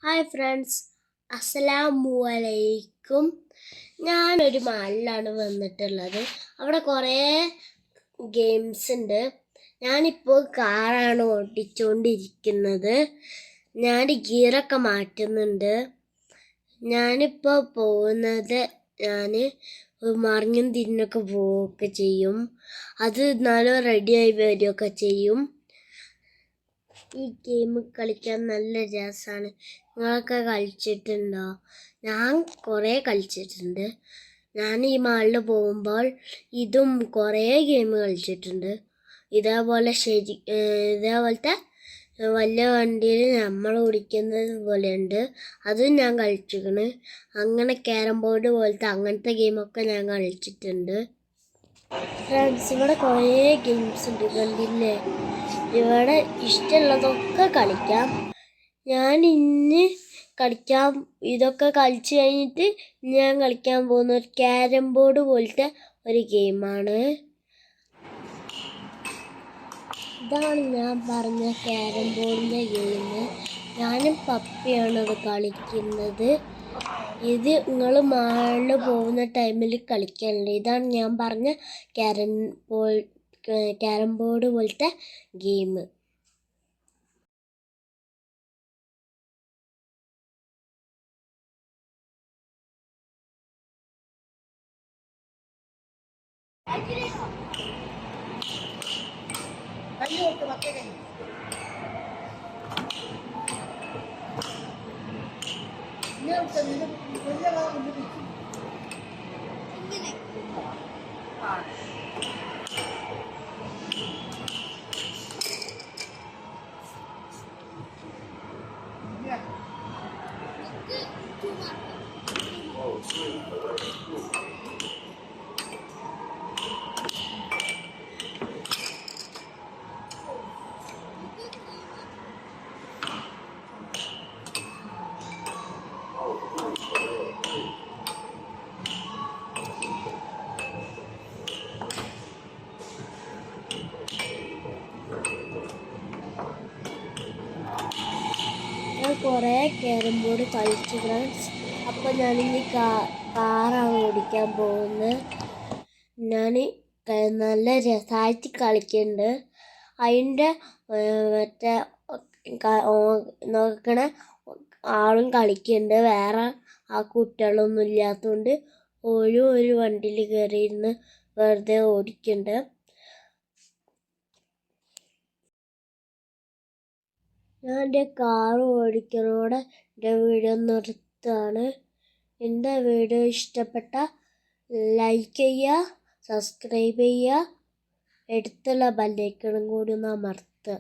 Hi friends, അസ്സലാമു അലൈക്കും. ഞാനൊരു മാളിലാണ് വന്നിട്ടുള്ളത്. അവിടെ കുറേ ഗെയിംസ് ഉണ്ട്. ഞാനിപ്പോൾ കാറാണ് ഓടിച്ചുകൊണ്ടിരിക്കുന്നത്. ഞാൻ ഗിയറൊക്കെ മാറ്റുന്നുണ്ട്. ഞാനിപ്പോൾ പോകുന്നത് മറിഞ്ഞും തിരിഞ്ഞൊക്കെ പോവുകയൊക്കെ ചെയ്യും. അത് എന്നാലും റെഡിയായി വരികയൊക്കെ ചെയ്യും. ഈ ഗെയിം കളിക്കാൻ നല്ല രസമാണ്. നിങ്ങളൊക്കെ കളിച്ചിട്ടുണ്ടോ? ഞാൻ കുറേ കളിച്ചിട്ടുണ്ട്. ഞാൻ ഈ മാളിൽ പോകുമ്പോൾ ഇതും കുറേ ഗെയിം കളിച്ചിട്ടുണ്ട്. ഇതേപോലത്തെ വലിയ വണ്ടിയിൽ നമ്മൾ ഓടിക്കുന്നത് പോലെ ഉണ്ട്, അതും ഞാൻ കളിച്ചിരിക്കണ്. അങ്ങനെ ക്യാരം ബോർഡ് പോലത്തെ അങ്ങനത്തെ ഗെയിമൊക്കെ ഞാൻ കളിച്ചിട്ടുണ്ട്. ഫ്രണ്ട്സ്, ഇവിടെ കുറേ ഗെയിംസ് ഉണ്ട്, കണ്ടില്ലേ? ഇവിടെ ഇഷ്ടമുള്ളതൊക്കെ കളിക്കാം. ഞാൻ ഇന്ന് ഇതൊക്കെ കളിച്ച് കഴിഞ്ഞിട്ട് ഞാൻ കളിക്കാൻ പോകുന്ന ഒരു ക്യാരം ബോർഡ് പോലത്തെ ഒരു ഗെയിമാണ്. ഇതാണ് ഞാൻ പറഞ്ഞ ക്യാരം ബോർഡിൻ്റെ ഗെയിം. ഞാനും പപ്പിയാണ് ഇത് കളിക്കുന്നത്. ഇത് നിങ്ങൾ മാളിൽ പോകുന്ന ടൈമിൽ കളിക്കാനുണ്ട്. ഇതാണ് ഞാൻ പറഞ്ഞ ക്യാരം ബോർഡ് പോലത്തെ ഗെയിം. ഞാൻ കുറേ ക്യാരം ബോർഡ് കളിച്ചു ഫ്രണ്ട്സ്. അപ്പോൾ ഞാനിനി കാറാണ് ഓടിക്കാൻ പോകുന്നത്. ഞാൻ നല്ല രസമായിട്ട് കളിക്കുന്നുണ്ട്. അതിൻ്റെ മറ്റേ നോക്കണ ആളും കളിക്കുന്നുണ്ട്. വേറെ ആ കുട്ടികളൊന്നും ഇല്ലാത്തതുകൊണ്ട് ഒരു വണ്ടിയിൽ കയറിയിരുന്ന് വെറുതെ ഓടിക്കുന്നുണ്ട്. ഞാൻ എൻ്റെ കാർ ഓടിക്കുന്നതോടെ എൻ്റെ വീഡിയോ നിർത്തുകയാണ്. എൻ്റെ വീഡിയോ ഇഷ്ടപ്പെട്ട ലൈക്ക് ചെയ്യുക, സബ്സ്ക്രൈബ് ചെയ്യുക, അടുത്തുള്ള ബെല്ലൈക്കണും കൂടി ഒന്ന് അമർത്തുക.